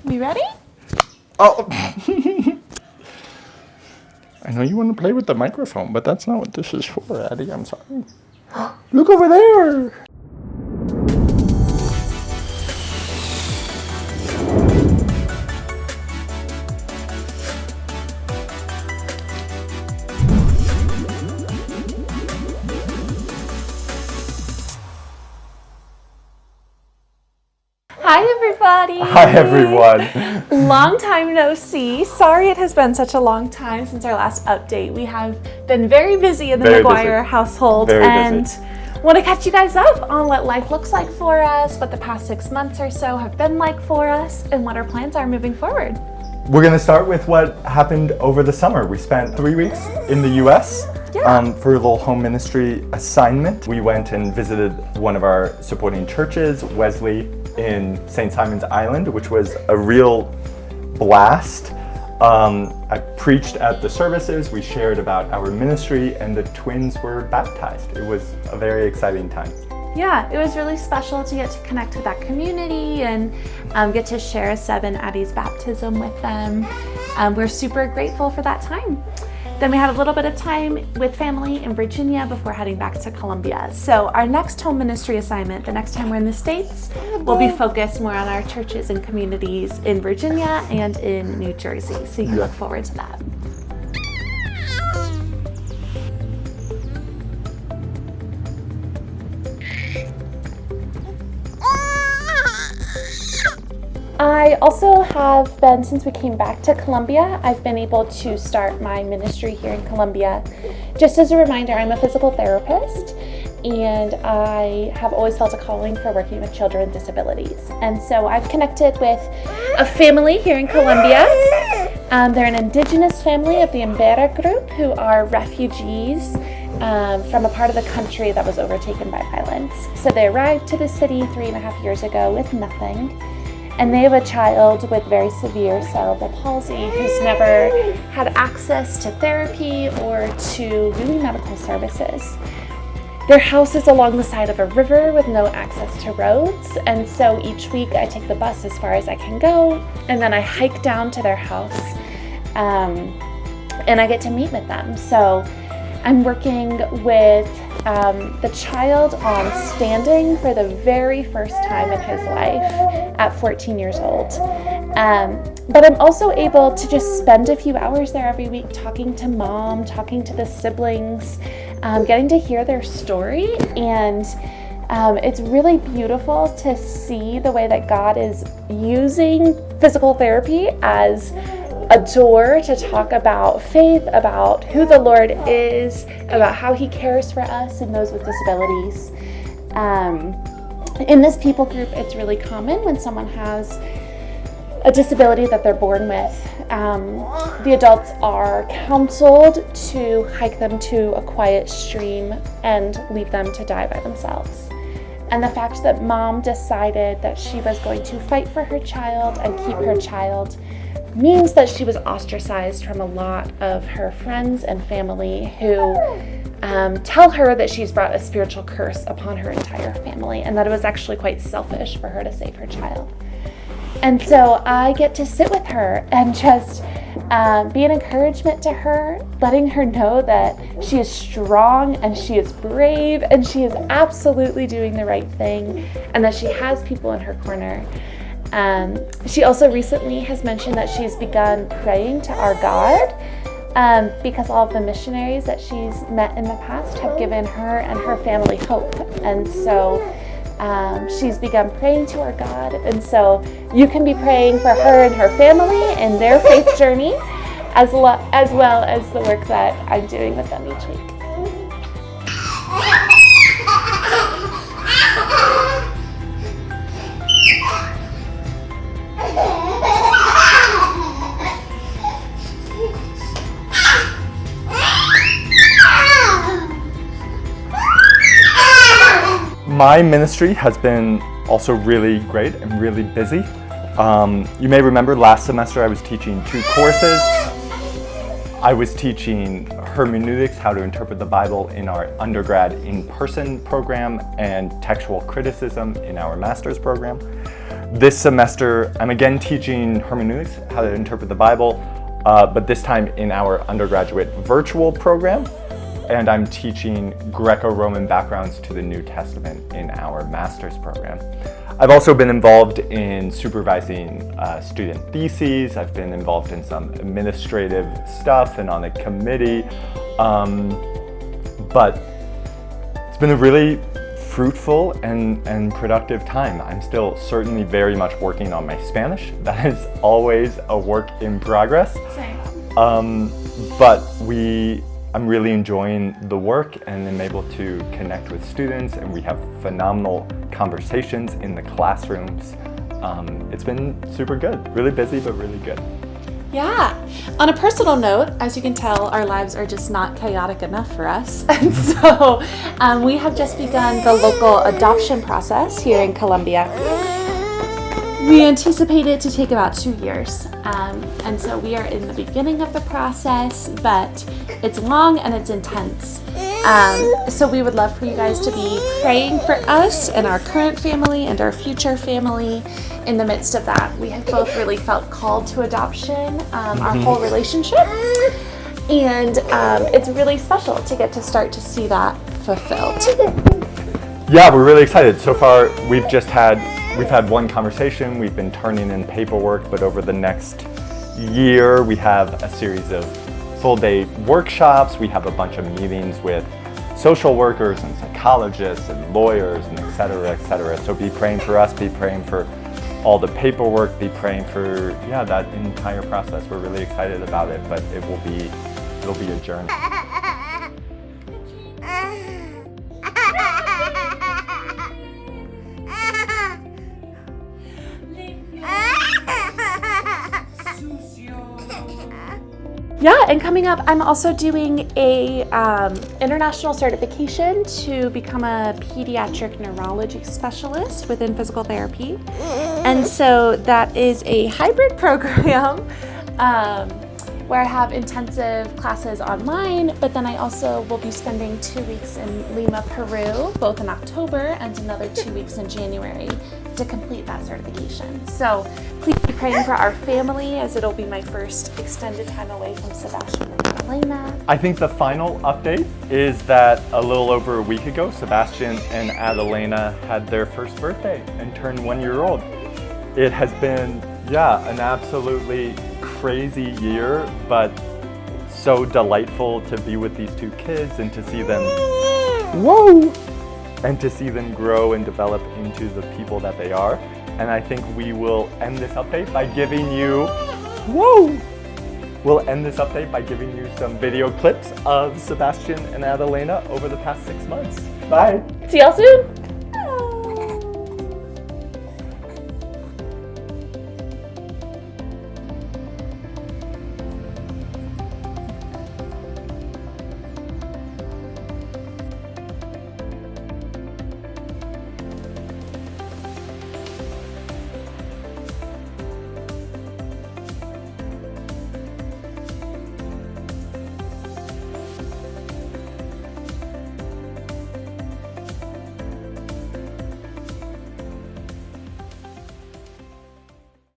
We ready? Oh! I know you want to play with the microphone, but that's not what this is for, Addie. I'm sorry. Look over there! Hi everybody! Hi everyone! Long time no see. Sorry it has been such a long time since our last update. We have been very busy in the McGuire household and want to catch you guys up on what life looks like for us, what the past 6 months or so have been like for us, and what our plans are moving forward. We're going to start with what happened over the summer. We spent 3 weeks in the U.S. For a little home ministry assignment. We went and visited one of our supporting churches, Wesley, in St. Simon's Island, which was a real blast. I preached at the services, we shared about our ministry, and the twins were baptized. It was a very exciting time. Yeah, it was really special to get to connect with that community and get to share Seb and Addie's baptism with them. We're super grateful for that time. Then we had a little bit of time with family in Virginia before heading back to Columbia. So our next home ministry assignment, the next time we're in the States, will be focused more on our churches and communities in Virginia and in New Jersey. So you can look forward to that. I also have been, since we came back to Columbia, I've been able to start my ministry here in Columbia. Just as a reminder, I'm a physical therapist and I have always felt a calling for working with children with disabilities. And so I've connected with a family here in Columbia. They're an indigenous family of the Mbera group who are refugees from a part of the country that was overtaken by violence. So they arrived to the city 3.5 years ago with nothing. And they have a child with very severe cerebral palsy who's never had access to therapy or to really medical services. Their house is along the side of a river with no access to roads, and so each week I take the bus as far as I can go, and then I hike down to their house, and I get to meet with them. So I'm working with the child on standing for the very first time in his life at 14 years old. But I'm also able to just spend a few hours there every week talking to mom, talking to the siblings, getting to hear their story. And it's really beautiful to see the way that God is using physical therapy as a door to talk about faith, about who the Lord is, about how He cares for us and those with disabilities. In this people group, it's really common when someone has a disability that they're born with. The adults are counseled to hike them to a quiet stream and leave them to die by themselves. And the fact that mom decided that she was going to fight for her child and keep her child means that she was ostracized from a lot of her friends and family who tell her that she's brought a spiritual curse upon her entire family and that it was actually quite selfish for her to save her child. And so I get to sit with her and just be an encouragement to her, letting her know that she is strong and she is brave and she is absolutely doing the right thing and that she has people in her corner. She also recently has mentioned that she's begun praying to our God because all of the missionaries that she's met in the past have given her and her family hope. And so she's begun praying to our God. And so you can be praying for her and her family and their faith journey as well as the work that I'm doing with them each week. My ministry has been also really great and really busy. You may remember last semester I was teaching 2 courses. I was teaching hermeneutics, how to interpret the Bible in our undergrad in-person program, and textual criticism in our master's program. This semester, I'm again teaching hermeneutics, how to interpret the Bible, but this time in our undergraduate virtual program. And I'm teaching Greco-Roman backgrounds to the New Testament in our master's program. I've also been involved in supervising student theses. I've been involved in some administrative stuff and on a committee. But it's been a really fruitful and productive time. I'm still certainly very much working on my Spanish. That is always a work in progress. Same. But I'm really enjoying the work and I'm able to connect with students, and we have phenomenal conversations in the classrooms. It's been super good. Really busy, but really good. Yeah. On a personal note, as you can tell, our lives are just not chaotic enough for us. And so we have just begun the local adoption process here in Columbia. We anticipate it to take about 2 years. And so we are in the beginning of the process, but it's long and it's intense. So we would love for you guys to be praying for us and our current family and our future family in the midst of that. We have both really felt called to adoption, our whole relationship. And it's really special to get to start to see that fulfilled. Yeah, we're really excited. So far, we've had one conversation, we've been turning in paperwork, but over the next year, we have a series of full-day workshops. We have a bunch of meetings with social workers and psychologists and lawyers and et cetera, et cetera. So be praying for us, be praying for all the paperwork, be praying for, that entire process. We're really excited about it, but it'll be a journey. Yeah, and coming up, I'm also doing a international certification to become a pediatric neurology specialist within physical therapy. And so that is a hybrid program where I have intensive classes online, but then I also will be spending 2 weeks in Lima, Peru, both in October and another 2 weeks in January to complete that certification. So please be praying for our family, as it'll be my first extended time away from Sebastian and Elena. I think the final update is that a little over a week ago, Sebastian and Adelena had their first birthday and turned 1 year old. It has been, an absolutely crazy year, but so delightful to be with these two kids and to see them, and to see them grow and develop into the people that they are. And I think we will end this update by giving you, some video clips of Sebastian and Adelena over the past 6 months. Bye. See y'all soon.